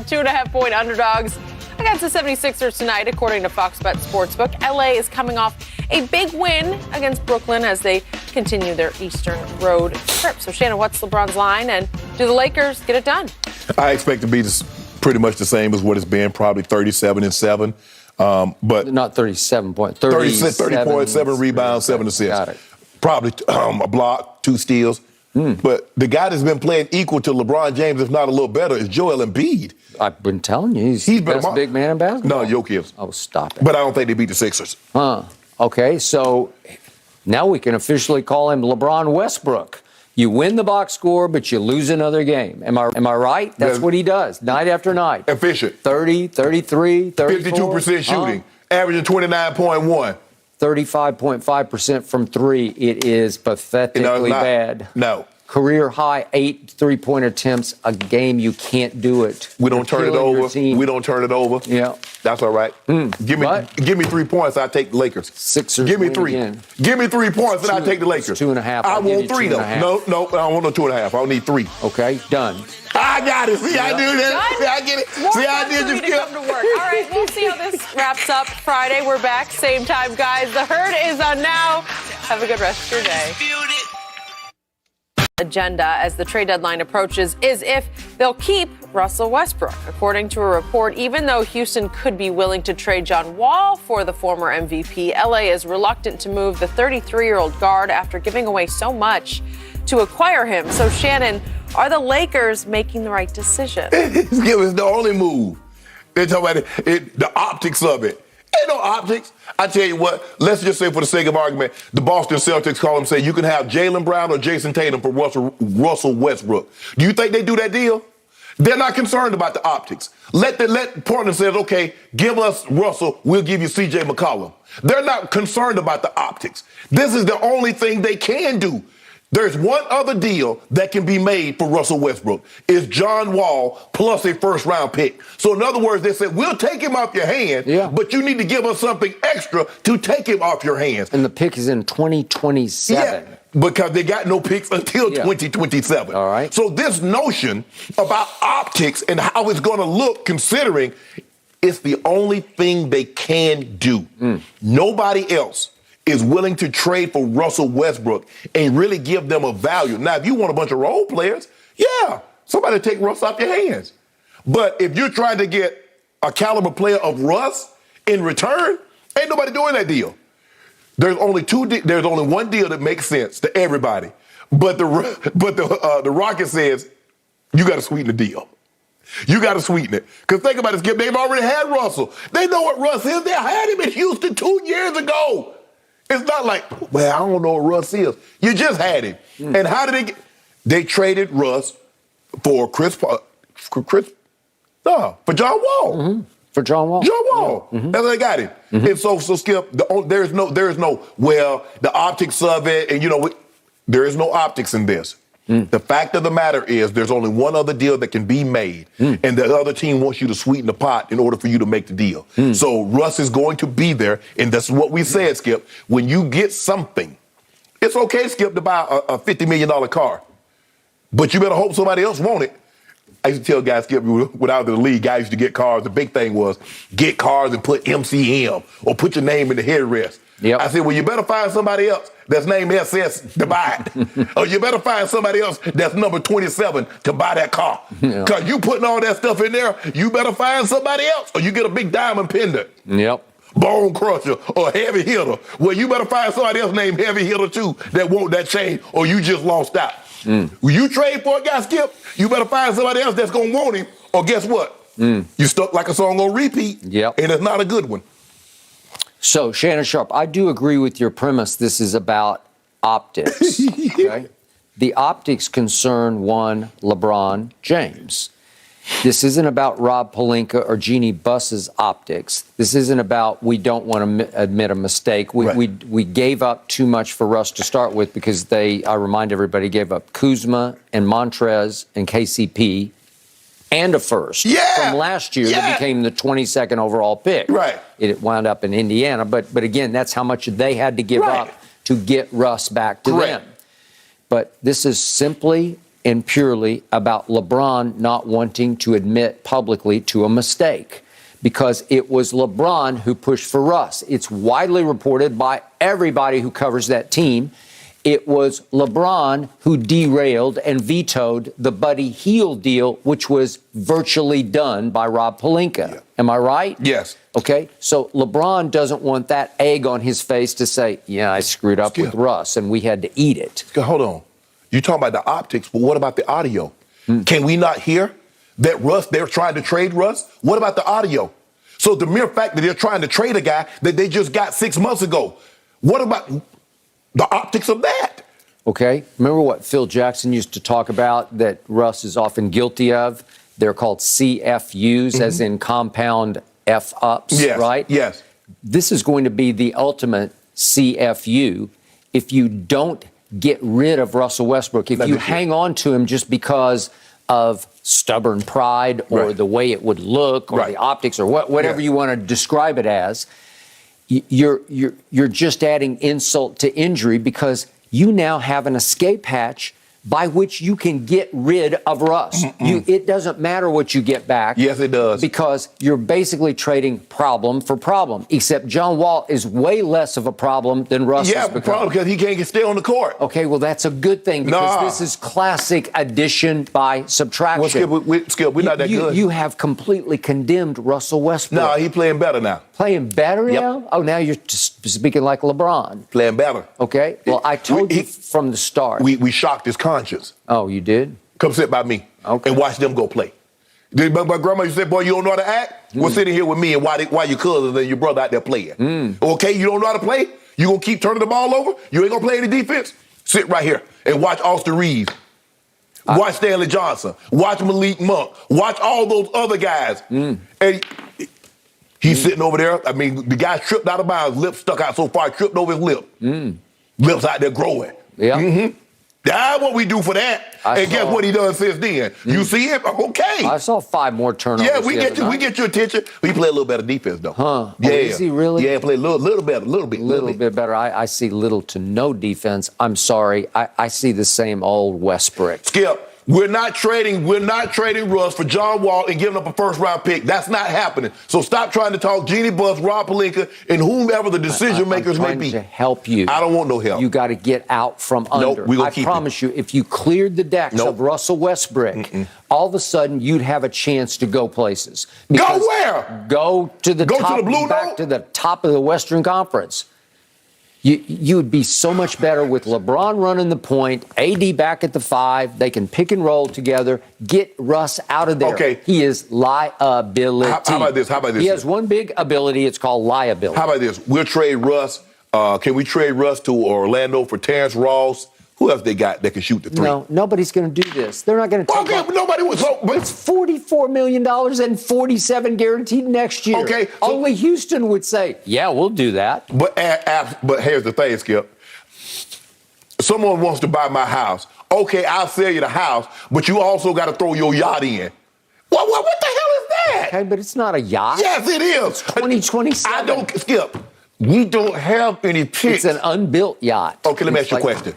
are 2.5-point underdogs against the 76ers tonight, according to Fox Bet Sportsbook. LA is coming off a big win against Brooklyn as they continue their Eastern road trip. So, Shannon, what's LeBron's line, and do the Lakers get it done? I expect to be pretty much the same as what it's been, probably 37-7. But not 37 points. 30.7 rebounds, 7 assists. Got it. Probably a block, 2 steals. But the guy that's been playing equal to LeBron James, if not a little better, is Joel Embiid. I've been telling you, he's the best big man in basketball. No, Jokic. Oh, stop it. But I don't think they beat the Sixers. Okay, so now we can officially call him LeBron Westbrook. You win the box score, but you lose another game. Am I right? That's what he does, night after night. Efficient. 30, 33, 34. 52% shooting, averaging 29.1. 35.5% from 3. It is pathetically bad. No. Career high 8 3-point attempts a game. You can't do it. We don't turn it over. We don't turn it over. Yeah. That's all right. Give me 3 points, I take the Lakers. Sixers. Give me 3. Again. Give me 3 points, and I take the Lakers. 2.5. I want 3 though. No, I don't want no 2.5. I don't need 3. Okay, done. I got it. See, I do that. See, I get it. See, I did just get come to work. All right, we'll see how this wraps up. Friday, we're back, same time, guys. The Herd is on now. Have a good rest of your day. Agenda as the trade deadline approaches is if they'll keep Russell Westbrook. According to a report, even though Houston could be willing to trade John Wall for the former MVP, LA is reluctant to move the 33-year-old guard after giving away so much to acquire him. So, Shannon, are the Lakers making the right decision? It's the only move. They're talking about the optics of it. Ain't no optics. I tell you what, let's just say for the sake of argument, the Boston Celtics call them, say you can have Jaylen Brown or Jason Tatum for Russell Westbrook. Do you think they do that deal? They're not concerned about the optics. Let Portland says, okay, give us Russell, we'll give you C.J. McCollum. They're not concerned about the optics. This is the only thing they can do. There's one other deal that can be made for Russell Westbrook. It's John Wall plus a first-round pick. So, in other words, they said, we'll take him off your hands, but you need to give us something extra to take him off your hands. And the pick is in 2027. Yeah, because they got no picks until 2027. All right. So this notion about optics and how it's going to look, considering it's the only thing they can do. Nobody else is willing to trade for Russell Westbrook and really give them a value. Now, if you want a bunch of role players, somebody take Russ off your hands. But if you're trying to get a caliber player of Russ in return, ain't nobody doing that deal. There's only one deal that makes sense to everybody. But the Rocket says you got to sweeten the deal. You got to sweeten it. Because think about it, Skip. They've already had Russell. They know what Russ is. They had him in Houston 2 years ago. It's not like, well, I don't know what Russ is. You just had him. And how did they get? They traded Russ for John Wall. For John Wall. John Wall. That's how they got him. And so Skip, there is no, well, the optics of it, and there is no optics in this. The fact of the matter is there's only one other deal that can be made, and the other team wants you to sweeten the pot in order for you to make the deal. So Russ is going to be there, and that's what we said, Skip. When you get something, it's okay, Skip, to buy a $50 million car, but you better hope somebody else want it. I used to tell guys, Skip, when I was in the league, guys used to get cars. The big thing was get cars and put MCM or put your name in the headrest. I said, well, you better find somebody else that's named SS to buy it. Or you better find somebody else that's number 27 to buy that car. Because you putting all that stuff in there, you better find somebody else or you get a big diamond pendant. Bone crusher or heavy hitter. Well, you better find somebody else named heavy hitter too that want that chain or you just lost out. When you trade for a guy, Skip, you better find somebody else that's going to want him or guess what? You stuck like a song on repeat and it's not a good one. So, Shannon Sharpe, I do agree with your premise. This is about optics. Okay? The optics concern one, LeBron James. This isn't about Rob Pelinka or Jeannie Buss's optics. This isn't about we don't want to admit a mistake. We gave up too much for Russ to start with because I remind everybody, gave up Kuzma and Montrez and KCP and a first from last year that became the 22nd overall pick. It wound up in Indiana. But again, that's how much they had to give up to get Russ back to them. But this is simply and purely about LeBron not wanting to admit publicly to a mistake, because it was LeBron who pushed for Russ. It's widely reported by everybody who covers that team. It was LeBron who derailed and vetoed the Buddy Hield deal, which was virtually done by Rob Pelinka. Yeah. Am I right? Yes. Okay, so LeBron doesn't want that egg on his face to say, yeah, I screwed up with Russ and we had to eat it. Hold on. You're talking about the optics, but what about the audio? Can we not hear that Russ, they're trying to trade Russ? What about the audio? So the mere fact that they're trying to trade a guy that they just got 6 months ago, what about the optics of that? Okay, remember what Phil Jackson used to talk about that Russ is often guilty of? They're called CFUs, as in compound F-ups, yes, right? Yes. This is going to be the ultimate CFU if you don't get rid of Russell Westbrook. If you hang on to him just because of stubborn pride or the way it would look or the optics or whatever you want to describe it as, you're just adding insult to injury, because you now have an escape hatch by which you can get rid of Russ. It doesn't matter what you get back. Yes, it does. Because you're basically trading problem for problem, except John Wall is way less of a problem than Russ has become. Problem because he can't stay on the court. Okay, well, that's a good thing, because this is classic addition by subtraction. Well, Skip, we're not that good. You have completely condemned Russell Westbrook. No, he's playing better now. Playing better now? Oh, now you're just speaking like LeBron. Playing better. Okay. Well, I told you from the start. We shocked his conscience. Oh, you did? Come sit by me and watch them go play. My grandma used to say, boy, you don't know how to act? Well, sitting here with me and why your cousins and your brother out there playing. Okay, you don't know how to play? You going to keep turning the ball over? You ain't going to play any defense? Sit right here and watch Austin Reeves. Watch Stanley Johnson. Watch Malik Monk. Watch all those other guys. And he's sitting over there. I mean, the guy tripped out of bounds. Lips stuck out so far, tripped over his lip. Lips out there growing. Yeah. That's what we do for that. Guess what he done since then? You see it? Okay. I saw 5 more turnovers. Yeah, we get your attention. We play a little better defense, though. Huh. Yeah. Oh, is he really? Yeah, play a little better, little bit better. I see little to no defense. I'm sorry. I see the same old Westbrook. Skip, we're not trading Russ for John Wall and giving up a first-round pick. That's not happening. So stop trying to talk Jeannie Buss, Rob Pelinka, and whomever the decision makers may be. I'm trying to help you. I don't want no help. You got to get out from under. We're gonna I promise you, if you cleared the decks of Russell Westbrook, all of a sudden you'd have a chance to go places. Go where? Go to the top, to the Blue back Note? to the top of the Western Conference. You would be so much better with LeBron running the point, AD back at the 5. They can pick and roll together. Get Russ out of there. Okay. He is liability. How about this? He has one big ability. It's called liability. How about this? We'll trade Russ. Can we trade Russ to Orlando for Terrence Ross? Who else they got that can shoot the 3? No, nobody's going to do this. They're not going to take nobody was. It's $44 million and $47 guaranteed next year. Okay. Only Houston would say, yeah, we'll do that. But here's the thing, Skip. Someone wants to buy my house. Okay, I'll sell you the house, but you also got to throw your yacht in. What the hell is that? Okay, but it's not a yacht. Yes, it is. 2027. I don't, Skip. We don't have any picks. It's an unbuilt yacht. Okay, let me ask you a question.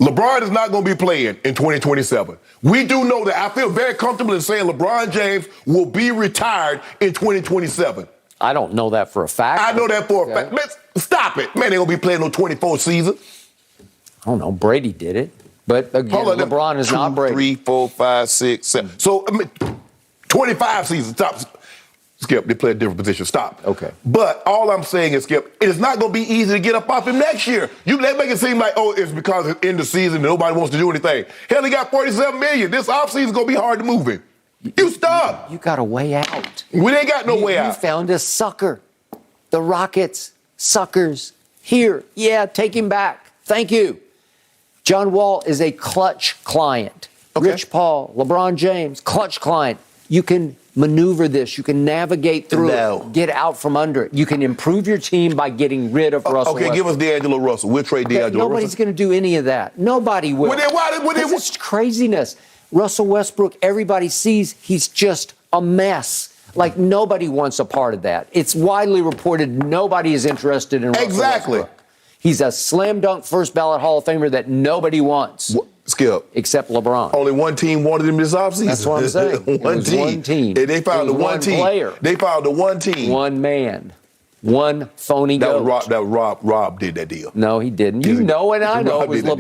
LeBron is not going to be playing in 2027. We do know that. I feel very comfortable in saying LeBron James will be retired in 2027. I don't know that for a fact. I know that for a fact. Man, stop it. Man, they going to be playing no 24 season. I don't know. Brady did it. But again, LeBron is not Brady. 3, 4, 5, 6, 7. So, 25 seasons. Stop. Skip, they play a different position. Stop. Okay. But all I'm saying is, Skip, it is not going to be easy to get up off him next year. They make it seem like, it's because it's end of season and nobody wants to do anything. Hell, he got $47 million. This offseason is going to be hard to move him. You stop. You got a way out. We ain't got no way out. You found a sucker. The Rockets, suckers. Here, take him back. Thank you. John Wall is a clutch client. Okay. Rich Paul, LeBron James, clutch client. You can maneuver this. You can navigate through it. Get out from under it. You can improve your team by getting rid of Russell. Okay, give us D'Angelo Russell. We'll trade D'Angelo Russell. Nobody's going to do any of that. Nobody will. It's craziness. Russell Westbrook, everybody sees he's just a mess. Like, nobody wants a part of that. It's widely reported nobody is interested in Russell Westbrook. He's a slam dunk first ballot Hall of Famer that nobody wants. Skip. Except LeBron. Only one team wanted him this offseason. That's what I'm saying. One team. And they found the one team. Player. They found the one team. One man. One phony goat. That was Rob did that deal. No, he didn't. You know, and I know it was LeBron.